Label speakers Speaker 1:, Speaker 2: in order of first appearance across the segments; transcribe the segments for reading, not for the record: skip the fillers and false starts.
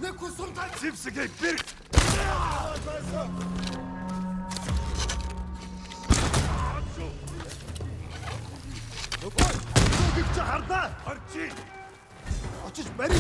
Speaker 1: 내 구솜탄
Speaker 2: 집스게 빌.
Speaker 1: 여기 잘한다.
Speaker 2: арчи.
Speaker 1: 어찌 매리.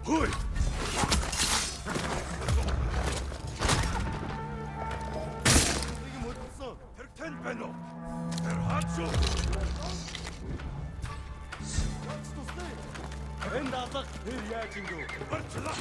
Speaker 2: 호이.
Speaker 1: 이게 못했어.
Speaker 2: 텔텐 베노. 텔하츠.
Speaker 1: 엔 나삭 야 친구.
Speaker 2: арчила.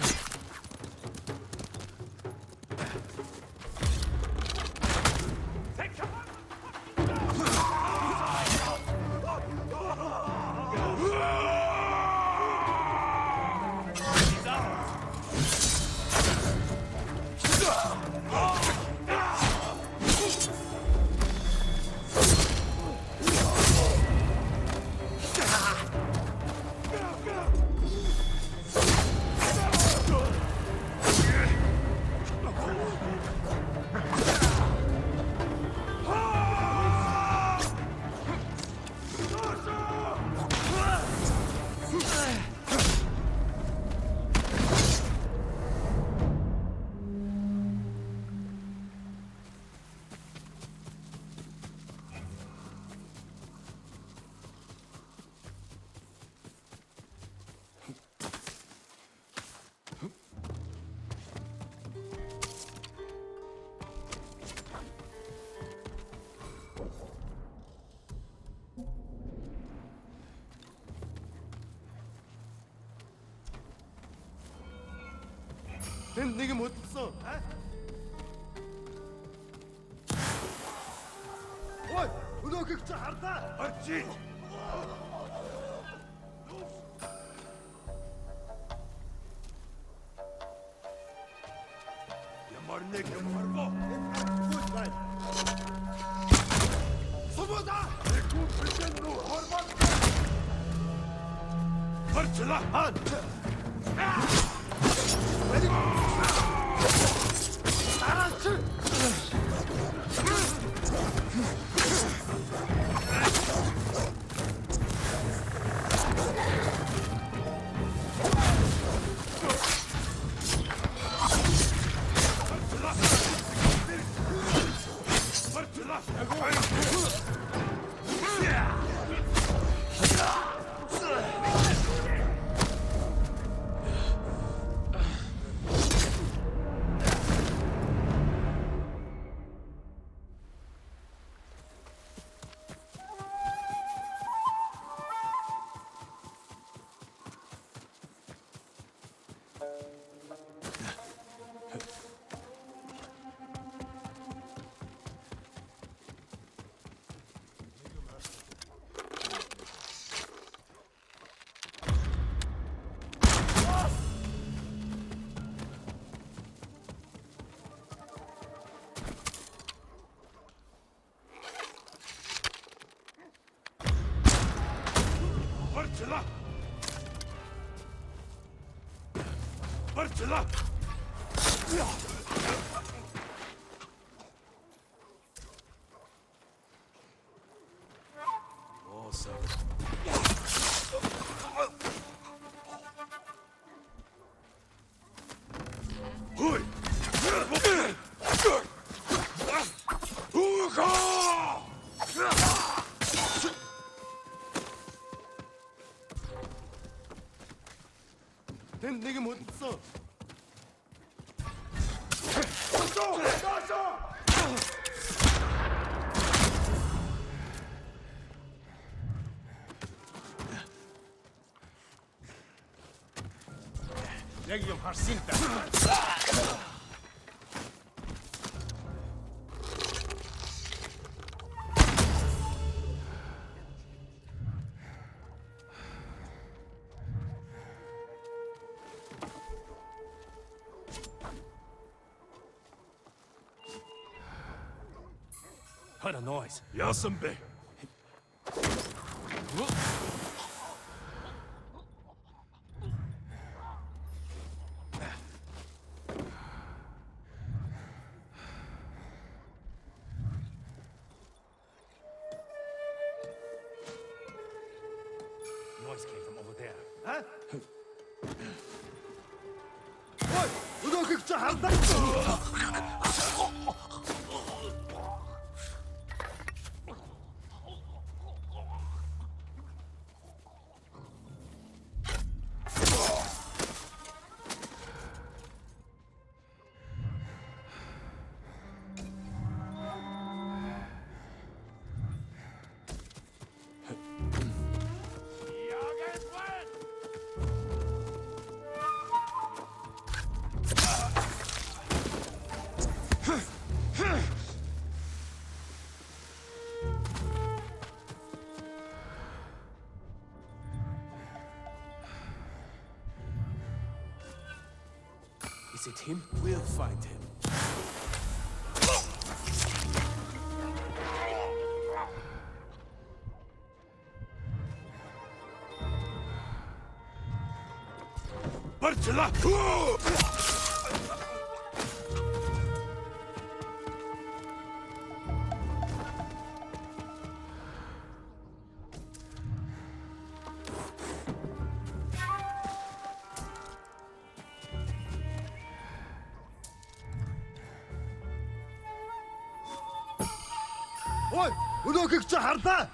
Speaker 1: 엔 내게 못했어. 어이, 너 여기 잘한다.
Speaker 2: арчи. Ямарнек ямарго.
Speaker 1: 소보다.
Speaker 2: Некун приденну хорман. арчила.
Speaker 1: 한. 매리. 나라치.
Speaker 2: parçala. Olsa. Huy! Uga!
Speaker 1: 걘 내게 못 있어.
Speaker 3: 얘기 좀 할 수 있다. Heard a noise.
Speaker 2: 야 선배.
Speaker 3: Noise came from over there.
Speaker 1: 아? 어이, 너 그저 한다.
Speaker 3: Is it him? We'll find him.
Speaker 2: parçala.
Speaker 1: 어이, 너 그저 한다.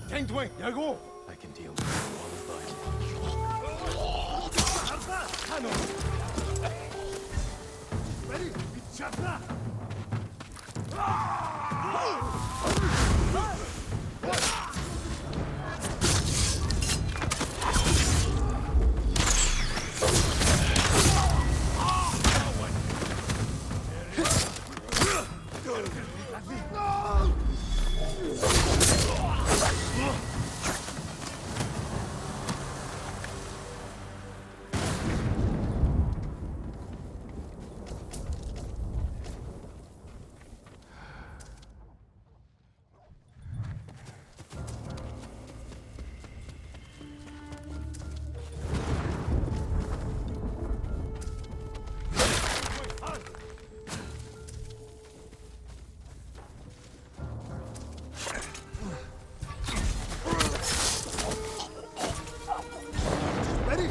Speaker 3: Gangway, 야고!
Speaker 4: I can deal with all of
Speaker 1: 한다.
Speaker 3: 하노!
Speaker 1: 빨리 미쳤다. 빨리.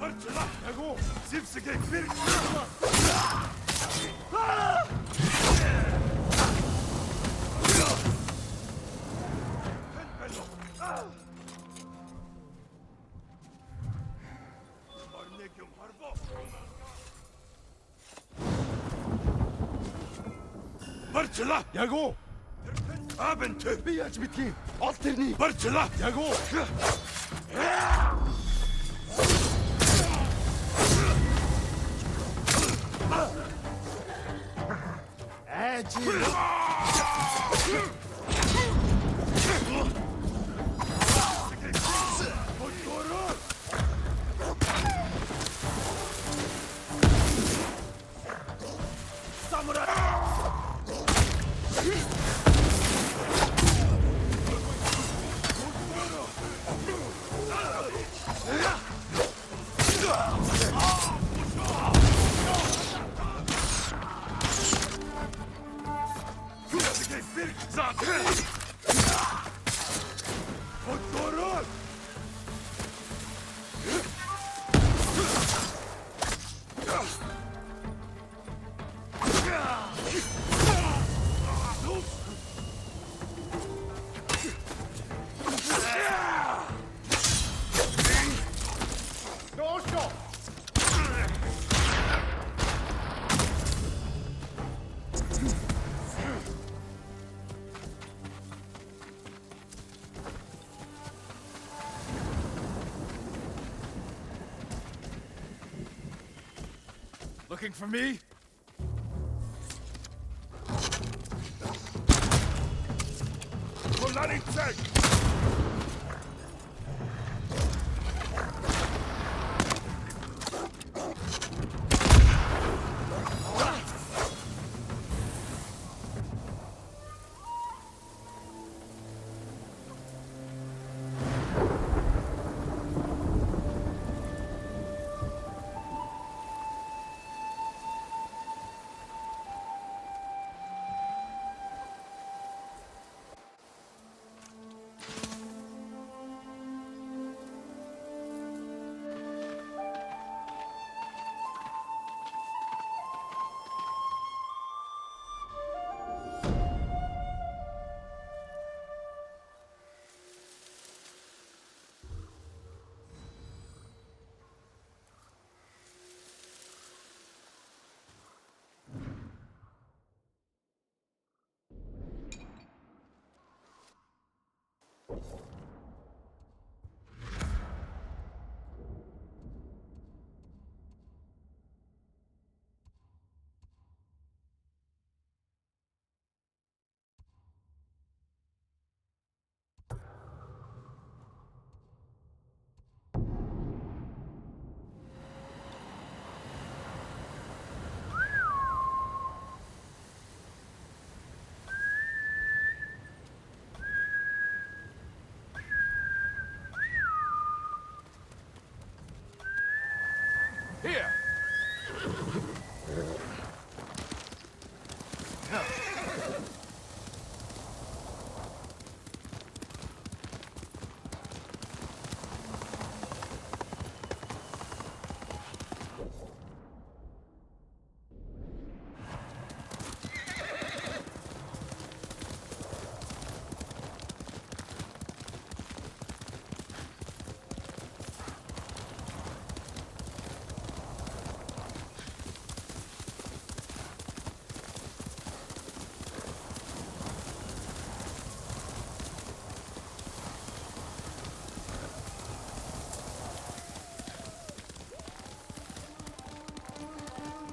Speaker 2: parçala.
Speaker 3: 야고!
Speaker 2: Zipsige bir. Marne göm harbo. Barçla!
Speaker 3: Jago!
Speaker 2: Abenteuer!
Speaker 1: Бияч битгий. Ол тэрний.
Speaker 2: Barçla!
Speaker 3: Jago!
Speaker 1: Ажи.
Speaker 2: Looking for me? Kolani check! Here!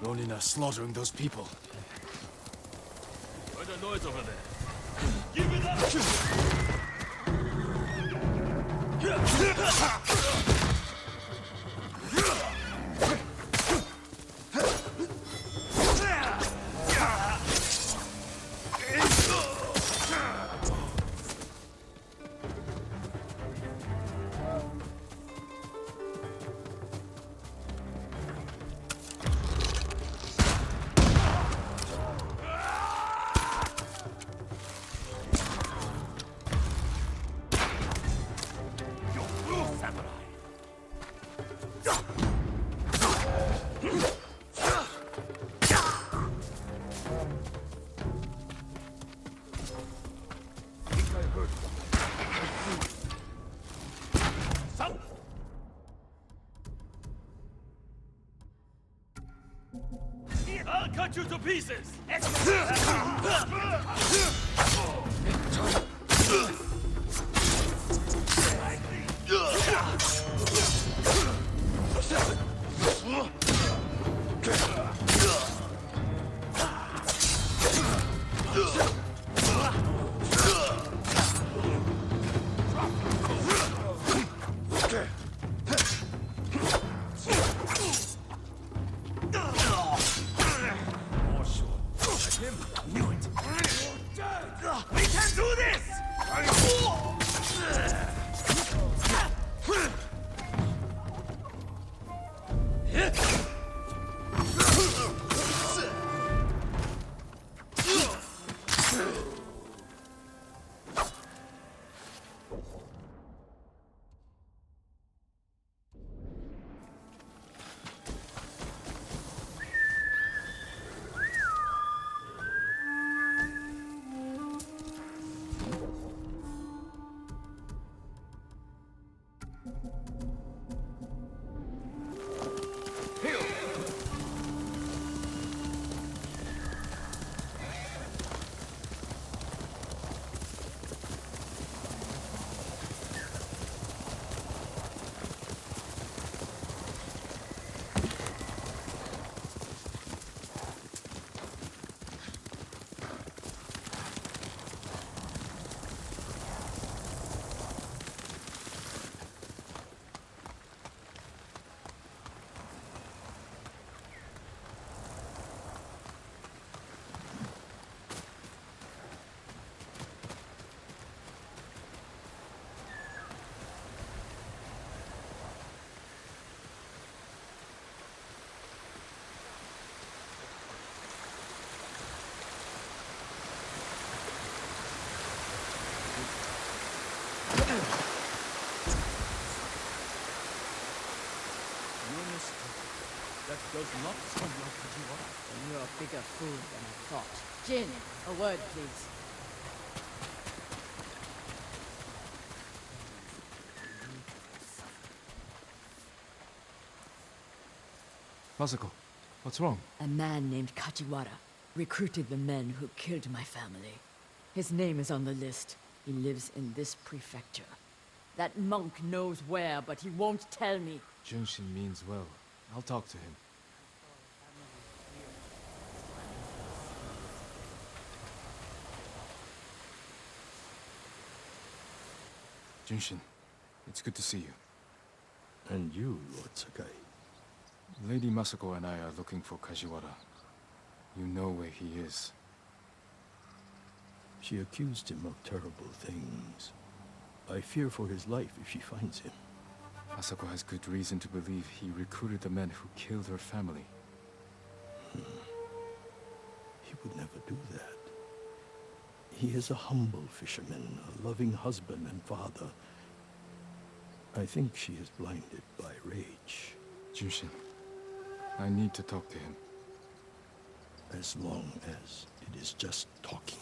Speaker 3: Ronin are slaughtering those people.
Speaker 2: Heard a noise over there. Give it up! cut you to pieces! We can do this! That does not sound like Kajiwara.
Speaker 4: And you're a bigger fool than I thought. Jin, a word, please.
Speaker 3: Masako, what's wrong?
Speaker 4: A man named Kajiwara recruited the men who killed my family. His name is on the list. He lives in this prefecture. That monk knows where, but he won't tell me.
Speaker 3: Junshin means well. I'll talk to him. Junshin, it's good to see you.
Speaker 1: And you, Lord Sakai.
Speaker 3: Lady Masako and I are looking for Kajiwara. You know where he is.
Speaker 1: She accused him of terrible things. I fear for his life if she finds him.
Speaker 3: Masako has good reason to believe he recruited the men who killed her family.
Speaker 1: He would never do that. He is a humble fisherman, a loving husband and father. I think she is blinded by rage.
Speaker 3: Junshin, I need to talk to him.
Speaker 1: As long as it is just talking.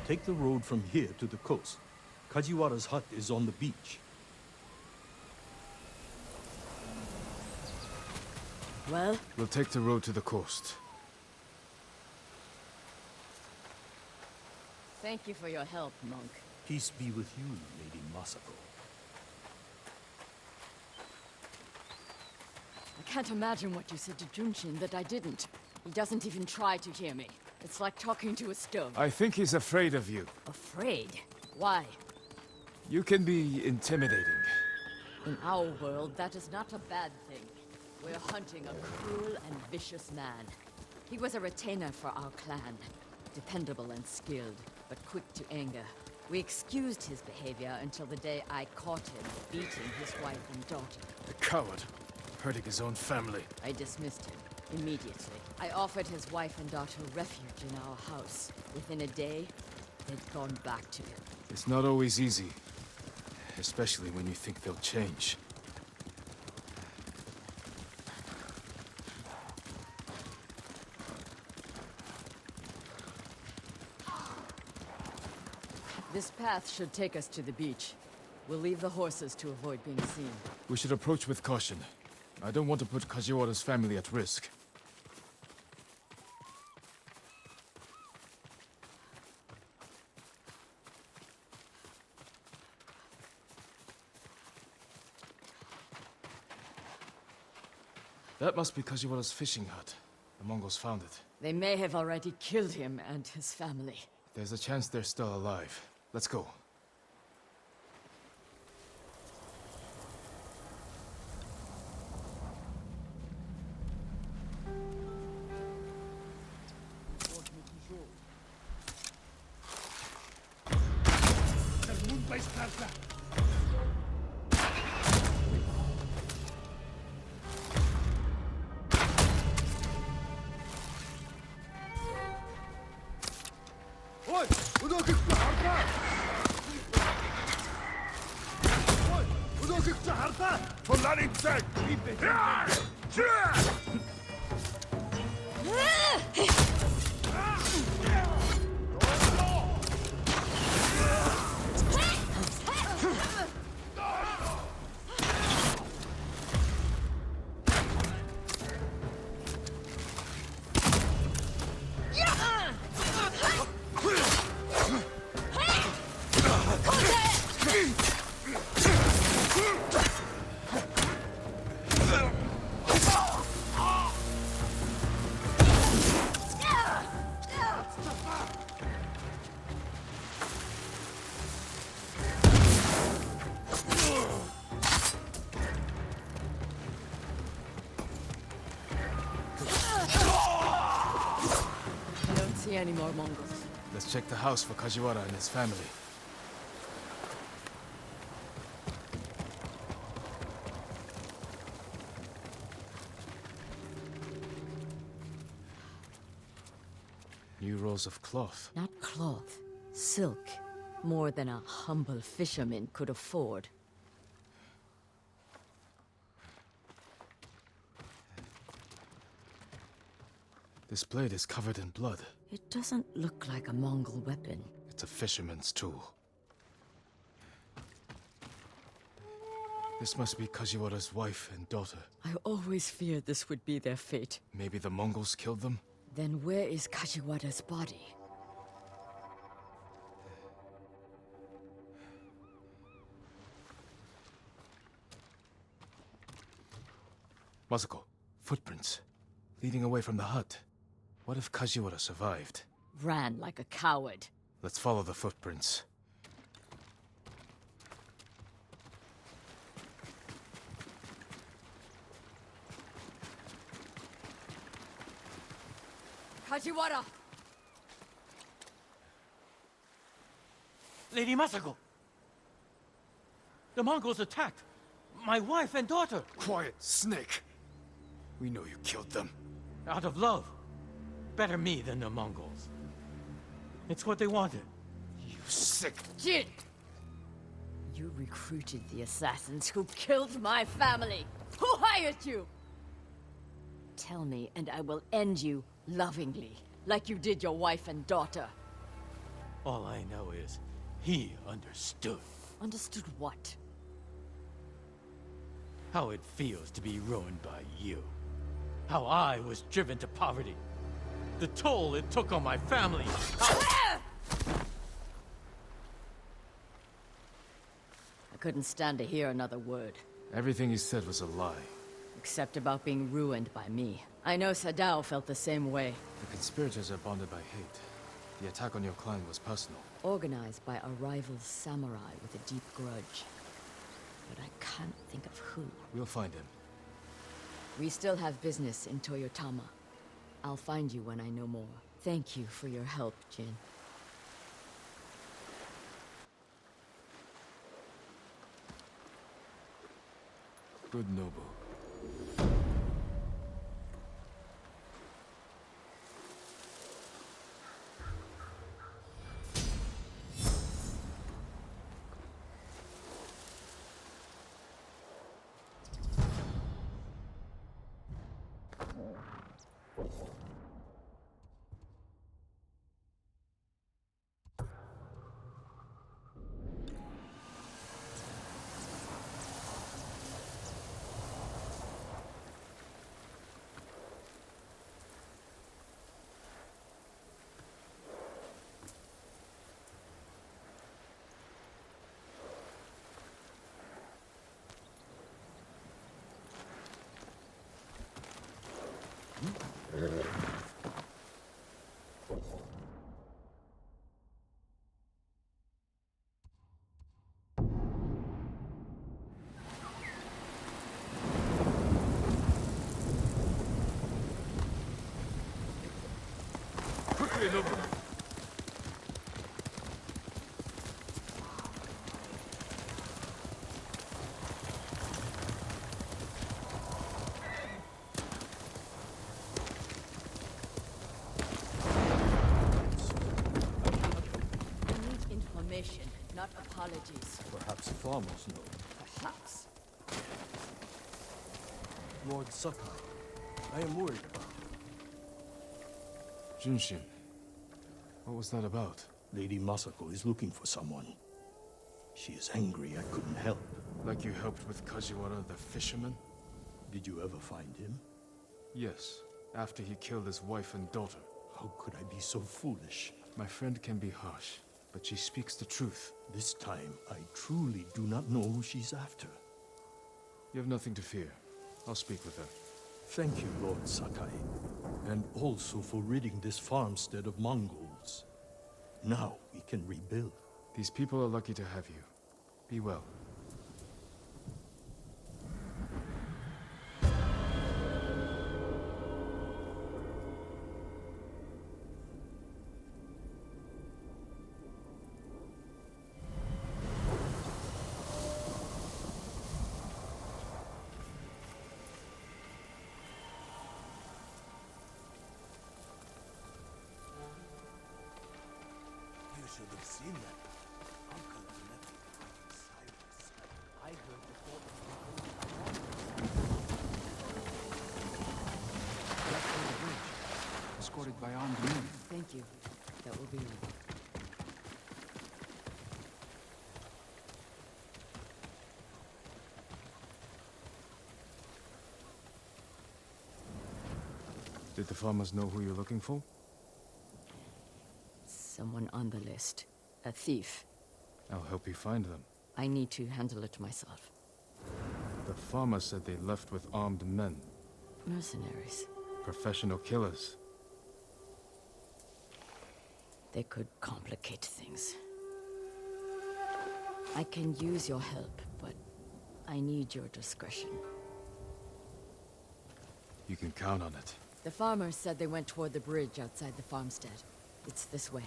Speaker 1: Take the road from here to the coast. Kajiwara's hut is on the beach.
Speaker 4: Well?
Speaker 3: We'll take the road to the coast.
Speaker 4: Thank you for your help, monk.
Speaker 1: Peace be with you, Lady Masako.
Speaker 4: I can't imagine what you said to Junshin that I didn't. He doesn't even try to hear me. It's like talking to a stone.
Speaker 3: I think he's afraid of you.
Speaker 4: Afraid? Why?
Speaker 3: You can be intimidating.
Speaker 4: In our world, that is not a bad thing. We're hunting a cruel and vicious man. He was a retainer for our clan. Dependable and skilled, but quick to anger. We excused his behavior until the day I caught him beating his wife and daughter.
Speaker 3: A coward, hurting his own family.
Speaker 4: I dismissed him immediately. I offered his wife and daughter refuge in our house. Within a day, they'd gone back to him.
Speaker 3: It's not always easy, especially when you think they'll change.
Speaker 4: This path should take us to the beach. We'll leave the horses to avoid being seen.
Speaker 3: We should approach with caution. I don't want to put Kajiwara's family at risk. That must be Kajiwara's fishing hut. The Mongols found it.
Speaker 4: They may have already killed him and his family.
Speaker 3: There's a chance they're still alive. Let's go.
Speaker 4: Any more Mongols?
Speaker 3: Let's check the house for Kajiwara and his family. New rolls of cloth.
Speaker 4: Not cloth. Silk. More than a humble fisherman could afford.
Speaker 3: This blade is covered in blood.
Speaker 4: It doesn't look like a Mongol weapon.
Speaker 3: It's a fisherman's tool. This must be Kajiwara's wife and daughter.
Speaker 4: I always feared this would be their fate.
Speaker 3: Maybe the Mongols killed them?
Speaker 4: Then where is Kajiwara's body?
Speaker 3: Masako, footprints. Leading away from the hut. What if Kajiwara survived?
Speaker 4: Ran like a coward.
Speaker 3: Let's follow the footprints.
Speaker 4: Kajiwara!
Speaker 2: Lady Masako! The Mongols attacked my wife and daughter
Speaker 3: Quiet, snake! We know you killed them.
Speaker 2: out of love. Better me than the Mongols. It's what they wanted.
Speaker 3: You sick...
Speaker 4: Jin! You recruited the assassins who killed my family! Who hired you? Tell me, and I will end you lovingly, like you did your wife and daughter.
Speaker 2: All I know is, he understood
Speaker 4: Understood what?
Speaker 2: how it feels to be ruined by you. How I was driven to poverty. The toll it took on my family.
Speaker 4: I couldn't stand to hear another word.
Speaker 3: Everything he said was a lie.
Speaker 4: Except about being ruined by me. I know Sadao felt the same way.
Speaker 3: The conspirators are bonded by hate. The attack on your clan was personal.
Speaker 4: Organized by a rival samurai with a deep grudge. But I can't think of who.
Speaker 3: We'll find him.
Speaker 4: We still have business in Toyotama. I'll find you when I know more. Thank you for your help, Jin.
Speaker 3: Good Nobu.
Speaker 4: I need information, not apologies.
Speaker 1: Perhaps the farmers know.
Speaker 4: Perhaps.
Speaker 1: Lord Sakai, I am worried about you.
Speaker 3: Junshin. What was that about?
Speaker 1: Lady Masako is looking for someone. She is angry I couldn't help.
Speaker 3: Like you helped with Kajiwara the fisherman?
Speaker 1: Did you ever find him?
Speaker 3: Yes, after he killed his wife and daughter.
Speaker 1: How could I be so foolish?
Speaker 3: My friend can be harsh, but she speaks the truth.
Speaker 1: This time, I truly do not know who she's after.
Speaker 3: You have nothing to fear. I'll speak with her.
Speaker 1: Thank you, Lord Sakai. And also for ridding this farmstead of Mongols. Now we can rebuild.
Speaker 3: These people are lucky to have you. Be well.
Speaker 5: You should have seen that. Uncle met side by side. I heard the thought
Speaker 6: Left for the bridge, escorted by armed men.
Speaker 4: Thank you. That will be all.
Speaker 3: Did the farmers know who you're looking for?
Speaker 4: Someone on the list. A thief.
Speaker 3: I'll help you find them.
Speaker 4: I need to handle it myself.
Speaker 3: The farmer said they left with armed men.
Speaker 4: Mercenaries.
Speaker 3: Professional killers.
Speaker 4: They could complicate things. I can use your help, but I need your discretion.
Speaker 3: You can count on it.
Speaker 4: The farmers said they went toward the bridge outside the farmstead. It's this way.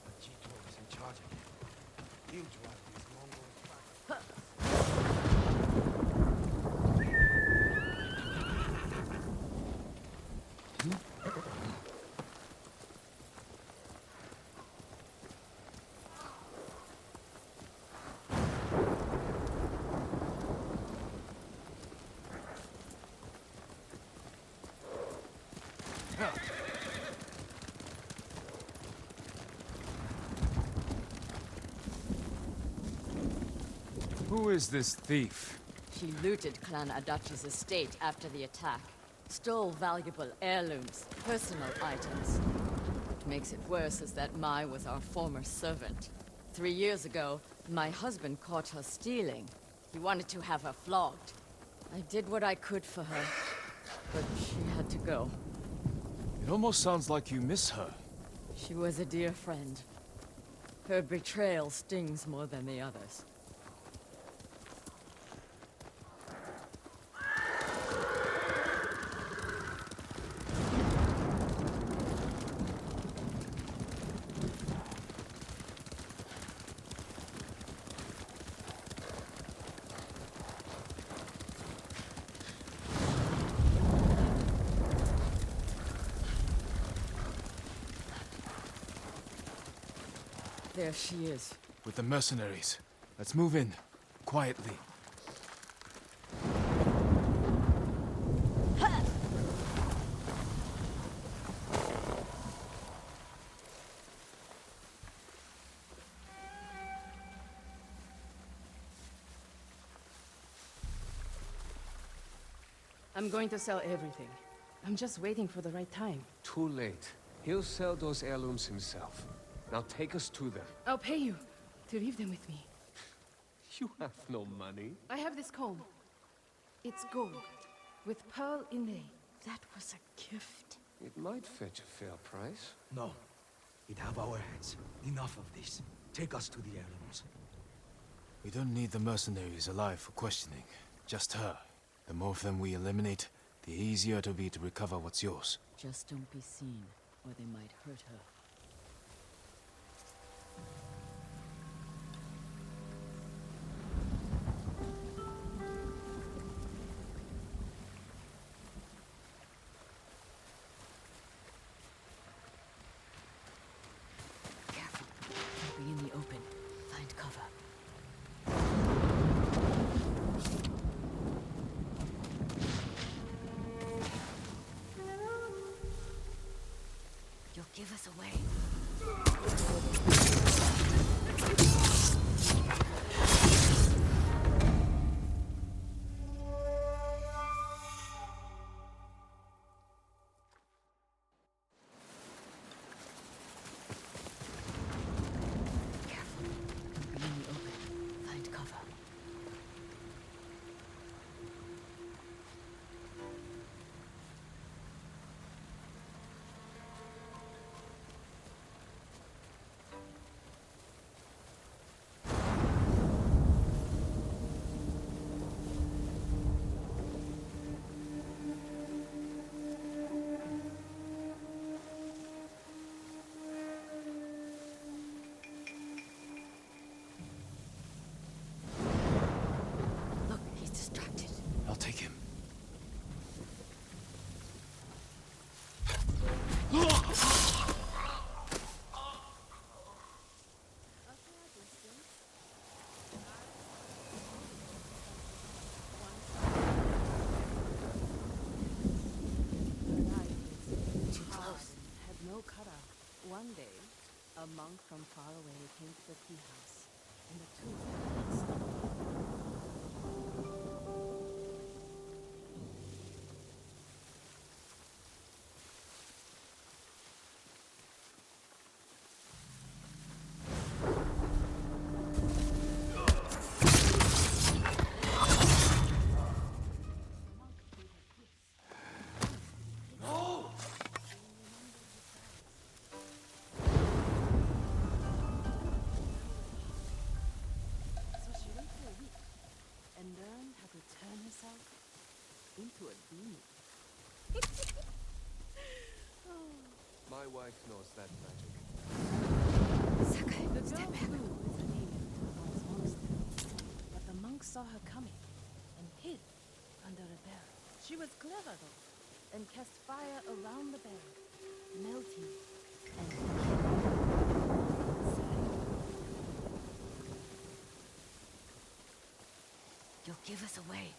Speaker 5: but Jito is in charge of it. He'll drive these Mongols back.
Speaker 3: Who is this thief?
Speaker 4: She looted Clan Adachi's estate after the attack. Stole valuable heirlooms, personal items. What makes it worse is that Mai was our former servant. 3 years ago, my husband caught her stealing. He wanted to have her flogged. I did what I could for her, but she had to go.
Speaker 3: It almost sounds like you miss her.
Speaker 4: She was a dear friend. Her betrayal stings more than the others. There she is.
Speaker 3: With the mercenaries. Let's move in. Quietly.
Speaker 7: I'm going to sell everything. I'm just waiting for the right time.
Speaker 8: Too late. He'll sell those heirlooms himself. Now take us to them.
Speaker 7: I'll pay you to leave them with me.
Speaker 8: You have no money.
Speaker 7: I have this comb. It's gold, with pearl inlay.
Speaker 4: That was a gift.
Speaker 8: It might fetch a fair price.
Speaker 5: No. We'd have our heads. Enough of this. Take us to the heirlooms.
Speaker 3: We don't need the mercenaries alive for questioning. Just her. The more of them we eliminate, the easier it'll be to recover what's yours.
Speaker 4: Just don't be seen, or they might hurt her.
Speaker 7: A monk from far away came to the tea house, and the two had stopped. So she went for a week and learned how to turn herself into a demon.
Speaker 8: My wife knows that magic.
Speaker 7: Sakai, the girl flew with the demon to the monk's monastery, but the monk saw her coming and hid under a barrel. She was clever though, and cast fire around the barrel, melting and killing inside.
Speaker 4: You'll give us away.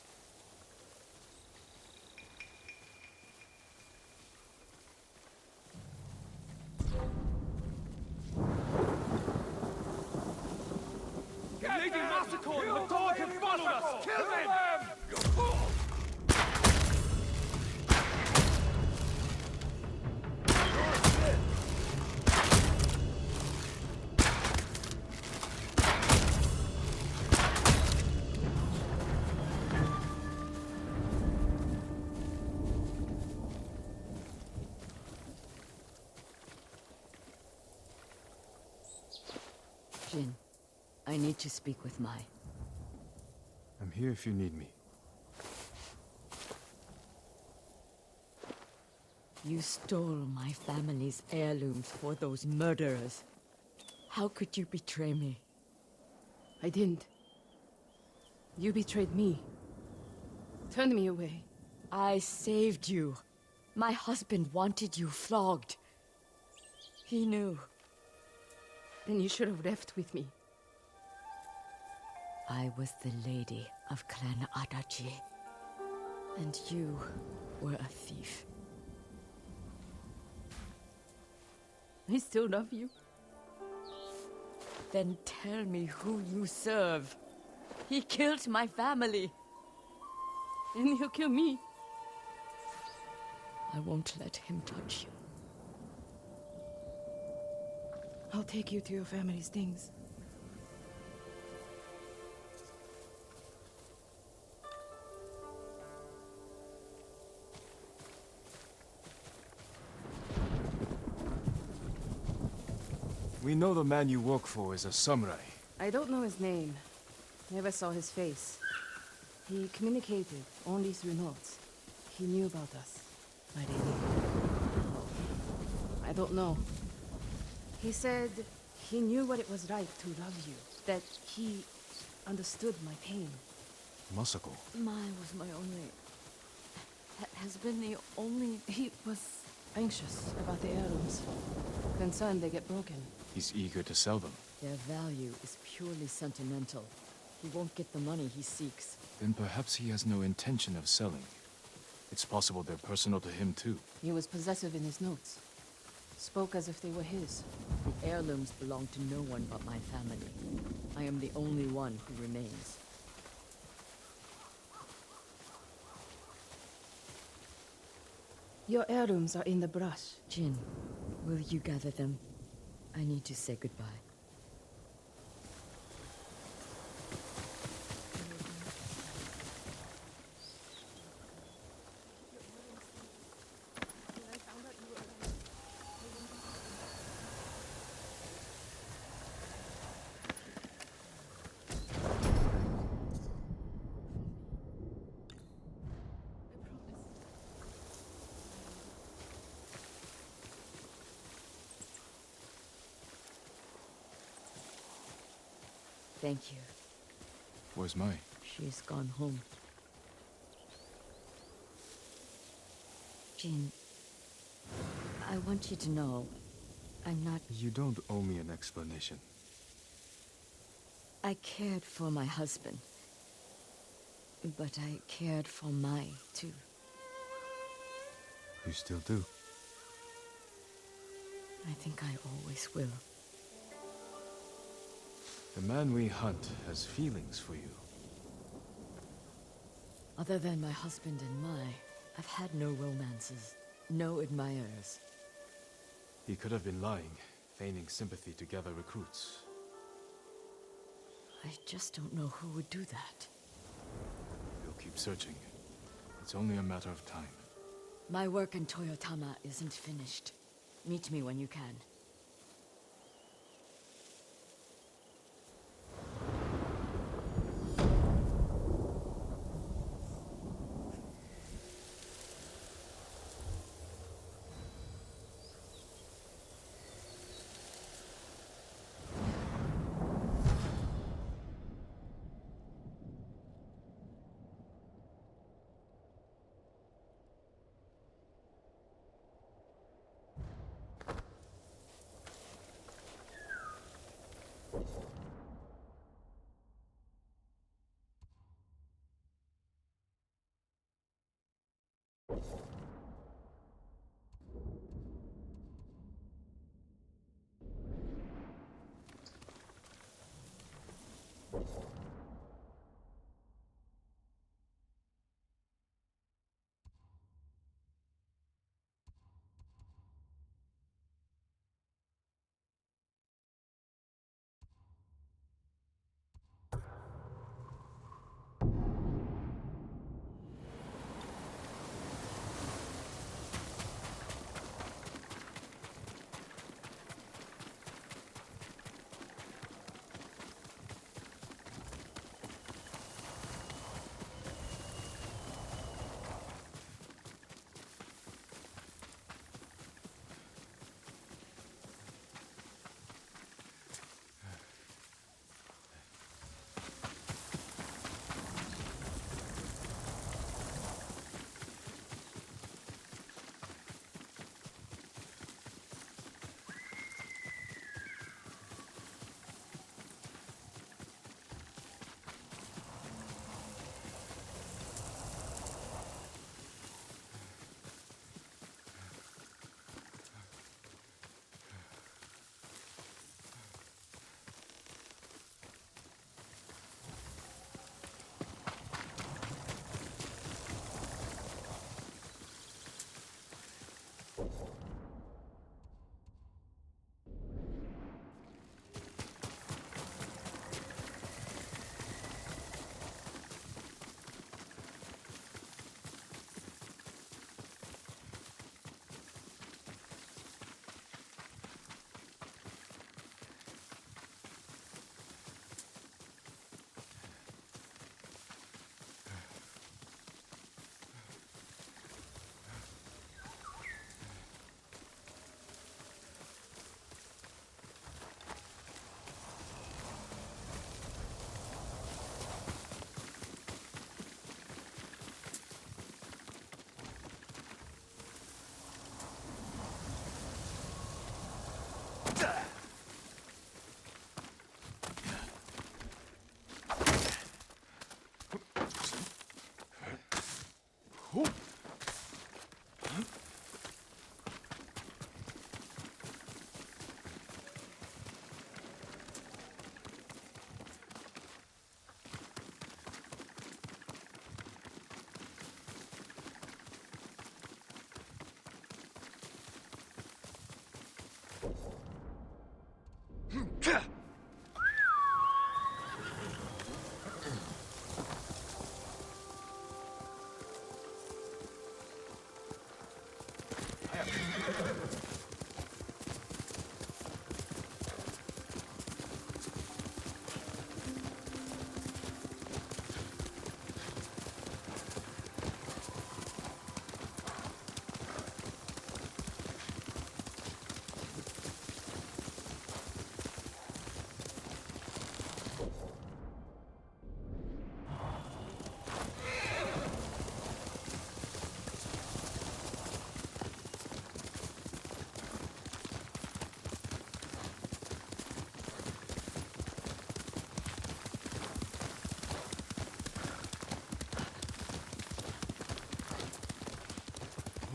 Speaker 5: Lady Massacre and the dog have followed us! Kill them!
Speaker 4: Jin, I need to speak with Mai.
Speaker 3: I'm here if you need me.
Speaker 4: You stole my family's heirlooms for those murderers. How could you betray me?
Speaker 7: I didn't. You betrayed me. Turned me away.
Speaker 4: I saved you. My husband wanted you flogged. He knew.
Speaker 7: Then you should have left with me.
Speaker 4: I was the lady of Clan Adachi. And you were a thief.
Speaker 7: I still love you.
Speaker 4: Then tell me who you serve. He killed my family.
Speaker 7: And he'll kill me.
Speaker 4: I won't let him touch you.
Speaker 7: I'll take you to your family's things.
Speaker 3: We know the man you work for is a samurai.
Speaker 7: I don't know his name. Never saw his face. He communicated only through notes. He knew about us, my lady. I don't know. He said he knew what it was like to love you. That he understood my pain.
Speaker 3: Masako.
Speaker 4: Mai was my only... has been the only...
Speaker 7: He was anxious about the heirlooms. Concerned they get broken.
Speaker 3: He's eager to sell them.
Speaker 4: Their value is purely sentimental. He won't get the money he seeks.
Speaker 3: Then perhaps he has no intention of selling. It's possible they're personal to him too.
Speaker 7: He was possessive in his notes. Spoke as if they were his.
Speaker 4: The heirlooms belong to no one but my family. I am the only one who remains.
Speaker 7: Your heirlooms are in the brush.
Speaker 4: Jin, will you gather them? I need to say goodbye. Thank you.
Speaker 3: Where's Mai?
Speaker 4: She's gone home. Jin, I want you to know, I'm not...
Speaker 3: You don't owe me an explanation.
Speaker 4: I cared for my husband. But I cared for Mai, too.
Speaker 3: You still do?
Speaker 4: I think I always will.
Speaker 3: The man we hunt has feelings for you.
Speaker 4: Other than my husband and Mai, I've had no romances, no admirers.
Speaker 3: He could have been lying, feigning sympathy to gather recruits.
Speaker 4: I just don't know who would do that.
Speaker 3: We'll keep searching. It's only a matter of time.
Speaker 4: My work in Toyotama isn't finished. Meet me when you can.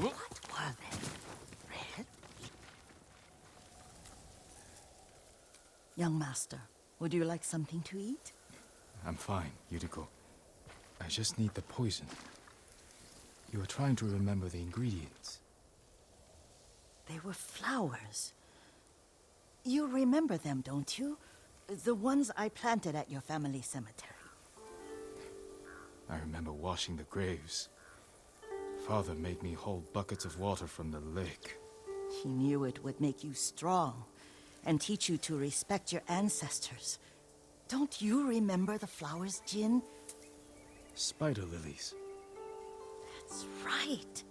Speaker 7: What were they? Red? Young master,
Speaker 9: Would you like something to eat?
Speaker 3: I'm fine, Yuriko. I just need the poison. You were trying to remember the ingredients.
Speaker 9: They were flowers. You remember them, don't you? The ones I planted at your family cemetery.
Speaker 3: I remember washing the graves. Father made me hold buckets of water from the lake.
Speaker 9: He knew it would make you strong and teach you to respect your ancestors. Don't you remember the flowers, Jin?
Speaker 3: Spider lilies.
Speaker 9: That's right.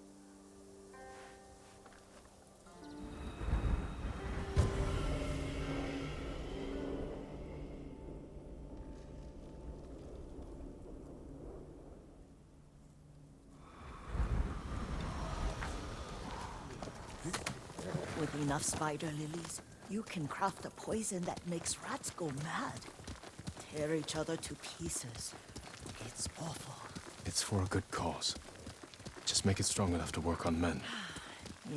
Speaker 9: With enough spider lilies, you can craft a poison that makes rats go mad. Tear each other to pieces. It's awful.
Speaker 3: It's for a good cause. Just make it strong enough to work on men.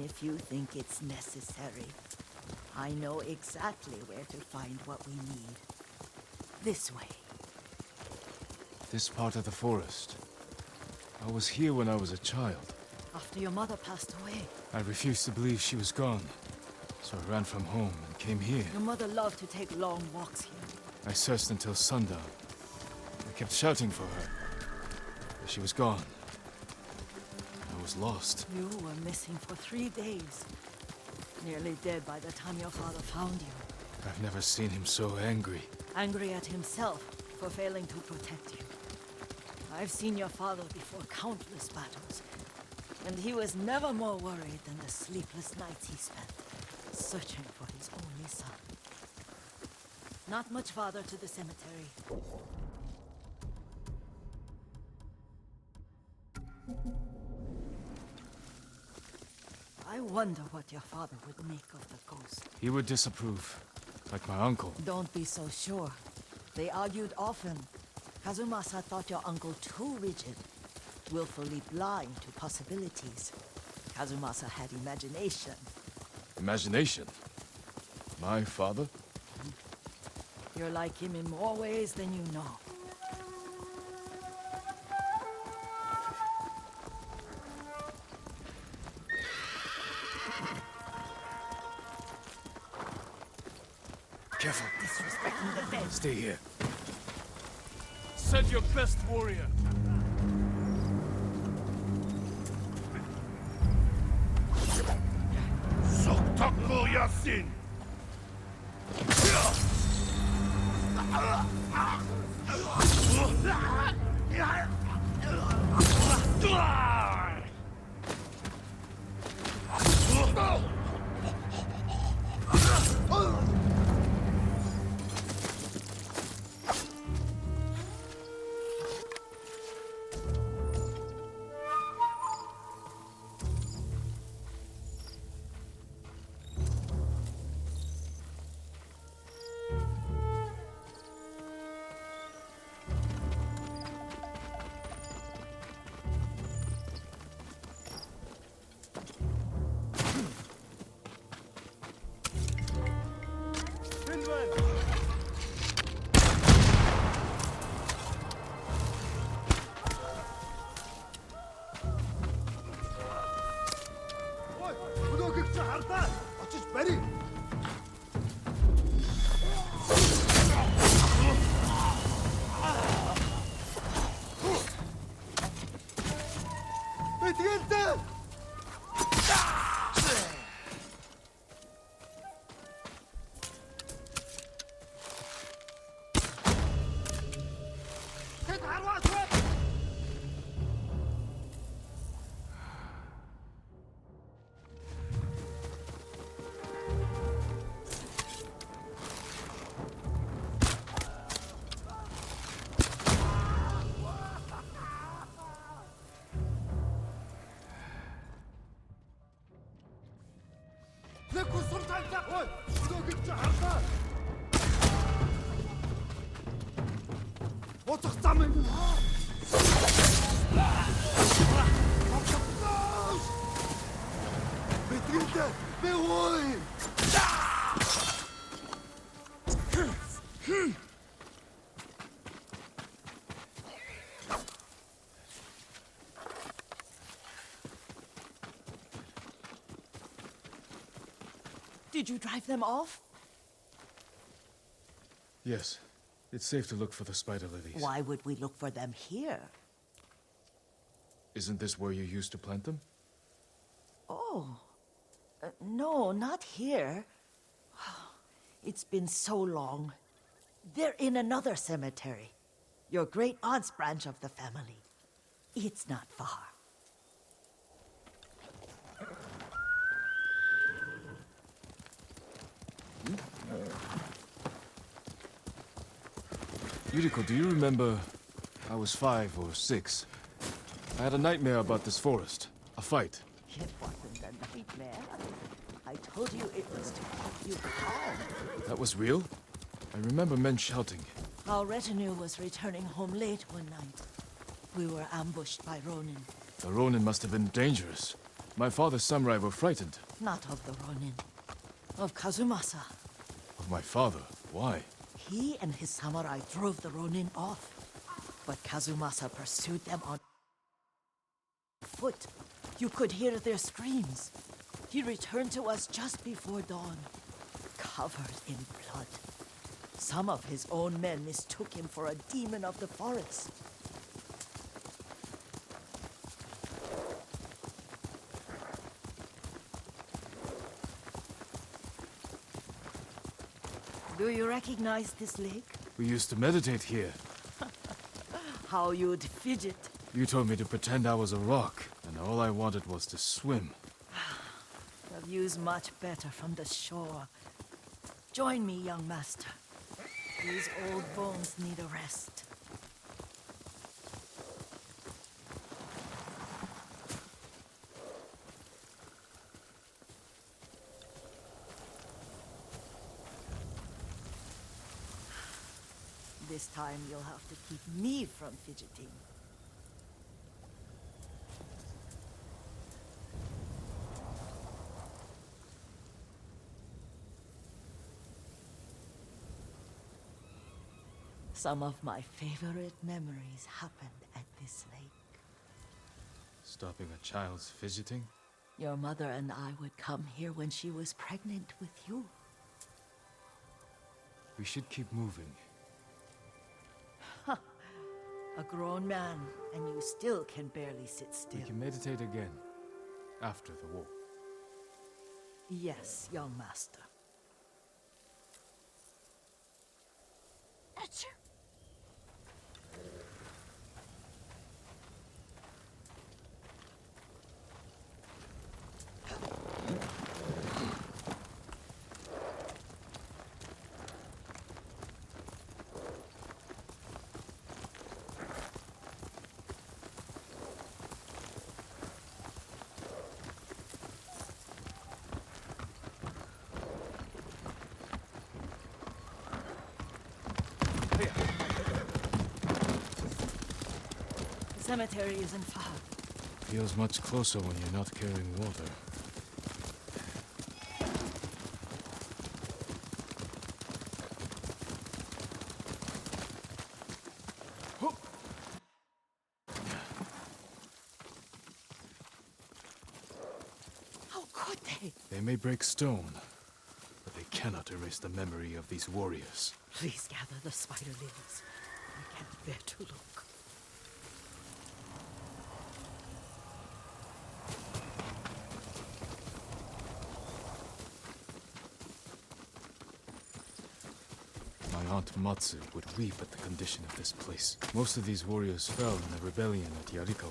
Speaker 9: If you think it's necessary, I know exactly where to find what we need. This way.
Speaker 3: This part of the forest. I was here when I was a child.
Speaker 9: After your mother passed away.
Speaker 3: I refused to believe she was gone. So I ran from home and came here.
Speaker 9: Your mother loved to take long walks here.
Speaker 3: I searched until sundown. I kept shouting for her. But she was gone. I was lost.
Speaker 9: You were missing for 3 days. Nearly dead by the time your father found you.
Speaker 3: I've never seen him so angry.
Speaker 9: Angry at himself for failing to protect you. I've seen your father before countless battles. And he was never more worried than the sleepless nights he spent searching for his only son. Not much farther to the cemetery. I wonder what your father would make of the ghost.
Speaker 3: He would disapprove, like my uncle.
Speaker 9: Don't be so sure. They argued often. Kazumasa thought your uncle too rigid, willfully blind to possibilities. Kazumasa had imagination.
Speaker 3: Imagination? My father?
Speaker 9: You're like him in more ways than you know.
Speaker 3: Careful.
Speaker 9: Disrespecting the dead.
Speaker 3: Stay here.
Speaker 2: Send your best warrior.
Speaker 1: Soktakul Yasin!
Speaker 5: لكن سلطان تقوى بدوك الجهرة وتقطع منها بتريد بوي
Speaker 9: Did you drive them off?
Speaker 3: Yes. It's safe to look for the spider lilies.
Speaker 9: Why would we look for them here?
Speaker 3: Isn't this where you used to plant them?
Speaker 9: Oh. No, not here. It's been so long. They're in another cemetery. Your great-aunt's branch of the family. It's not far.
Speaker 3: Yuriko, do you remember? I was 5 or 6. I had a nightmare about this forest. A fight.
Speaker 9: It wasn't a nightmare. I told you it was to keep you calm.
Speaker 3: That was real? I remember men shouting.
Speaker 9: Our retinue was returning home late one night. We were ambushed by Ronin.
Speaker 3: The Ronin must have been dangerous. My father's samurai were frightened.
Speaker 9: Not of the Ronin. Of Kazumasa.
Speaker 3: Of my father? Why?
Speaker 9: He and his samurai drove the Ronin off. But Kazumasa pursued them on foot. You could hear their screams. He returned to us just before dawn, covered in blood. Some of his own men mistook him for a demon of the forest. Do you recognize this lake?
Speaker 3: We used to meditate here.
Speaker 9: How you'd fidget.
Speaker 3: You told me to pretend I was a rock, and all I wanted was to swim.
Speaker 9: The view's much better from the shore. Join me, young master. These old bones need a rest. This time you'll have to keep me from fidgeting. Some of my favorite memories happened at this lake.
Speaker 3: Stopping a child's fidgeting?
Speaker 9: Your mother and I would come here when she was pregnant with you.
Speaker 3: We should keep moving.
Speaker 9: A grown man, and you still can barely sit still.
Speaker 3: We can meditate again. After the war.
Speaker 9: Yes, young master. Achoo! The cemetery isn't far.
Speaker 3: Feels much closer when you're not carrying water.
Speaker 9: How could they?
Speaker 3: They may break stone, but they cannot erase the memory of these warriors.
Speaker 9: Please gather the spider lilies. I can't bear to look.
Speaker 3: My aunt Matsu would weep at the condition of this place. Most of these warriors fell in the rebellion at Yariko.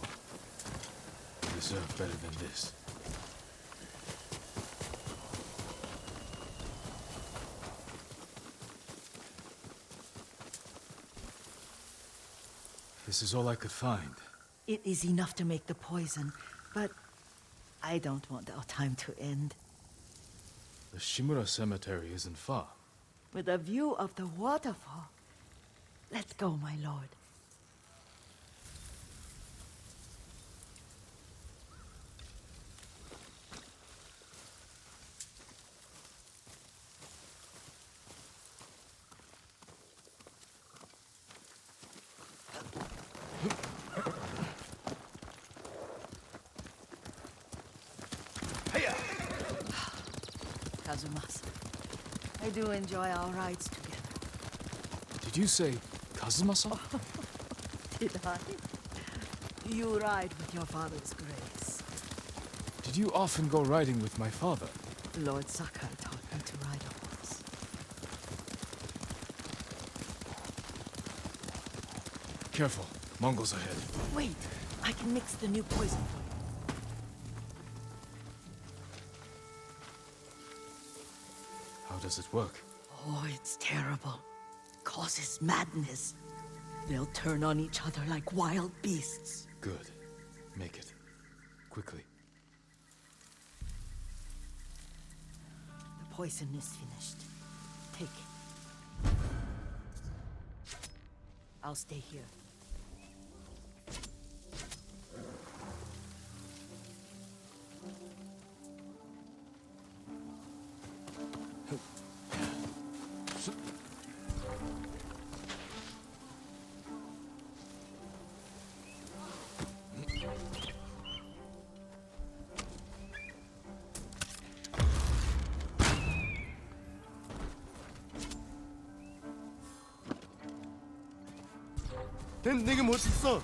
Speaker 3: They deserve better than this. This is all I could find.
Speaker 9: It is enough to make the poison, but I don't want our time to end.
Speaker 3: The Shimura Cemetery isn't far.
Speaker 9: With a view of the waterfall. Let's go, my lord. Kazumasa. I do enjoy our rides together.
Speaker 3: Did you say Kazumasa?
Speaker 9: Did I? You ride with your father's grace.
Speaker 3: Did you often go riding with my father?
Speaker 9: Lord Sakai taught me to ride a horse.
Speaker 3: Careful. Mongols ahead.
Speaker 9: Wait, I can mix the new poison for you.
Speaker 3: How does it work?
Speaker 9: Oh, it's terrible. Causes madness. They'll turn on each other like wild beasts.
Speaker 3: Good. Make it. Quickly.
Speaker 9: The poison is finished. Take it. I'll stay here.
Speaker 5: 걘 내게 못 있어.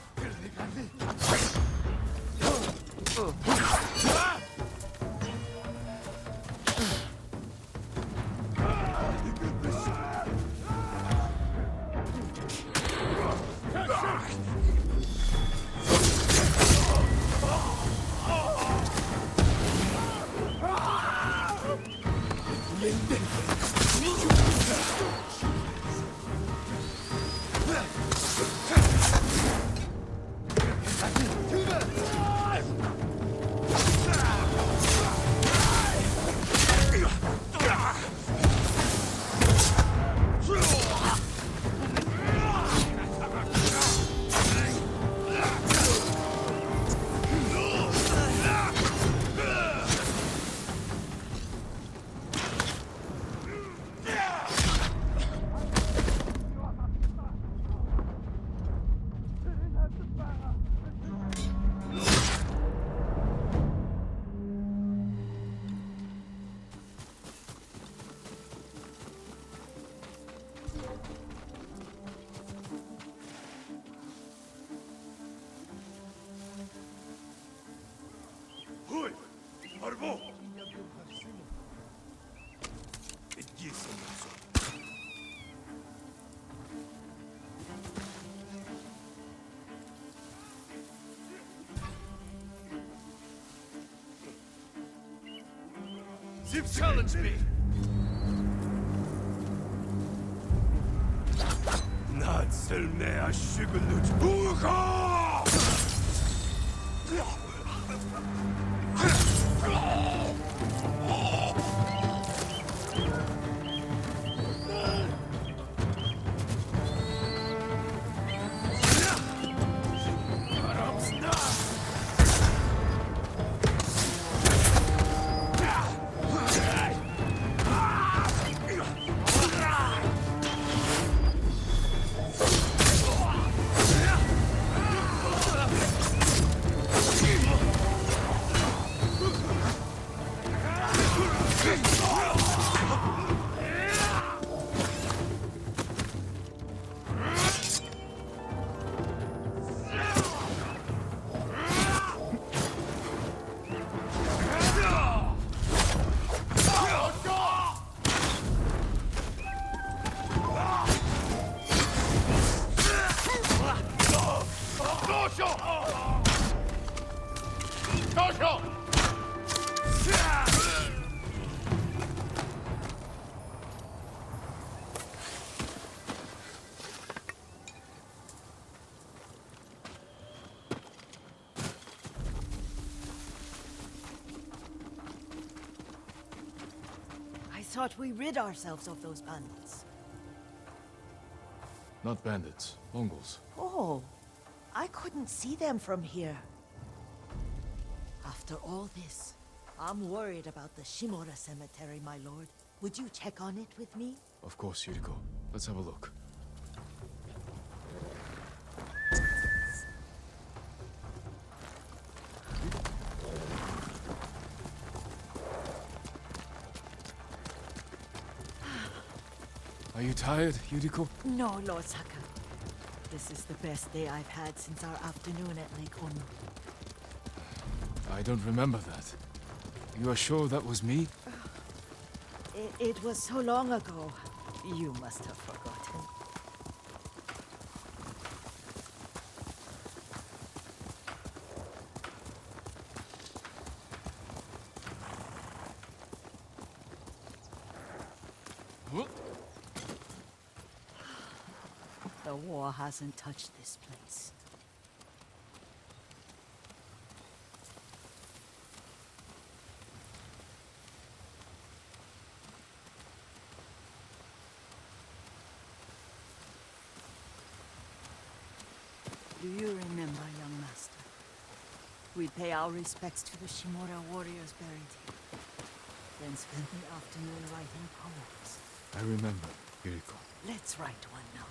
Speaker 2: Challenge me!
Speaker 5: 나 쓸매 아쉬글루지 우가!
Speaker 9: I thought we rid ourselves of those bandits.
Speaker 3: Not bandits. Mongols.
Speaker 9: Oh, I couldn't see them from here. After all this, I'm worried about the Shimura cemetery, my lord. Would you check on it with me?
Speaker 3: Of course, Yuriko. Let's have a look. Are you tired, Yuriko?
Speaker 9: No, Lord Saka. This is the best day I've had since our afternoon at Lake Onu.
Speaker 3: I don't remember that. You are sure that was me?
Speaker 9: It was so long ago. You must have forgotten. The war hasn't touched this place. Do you remember, young master? We'd pay our respects to the Shimura warriors buried here, then spend the afternoon writing poems.
Speaker 3: I remember, Yuriko.
Speaker 9: Let's write one now.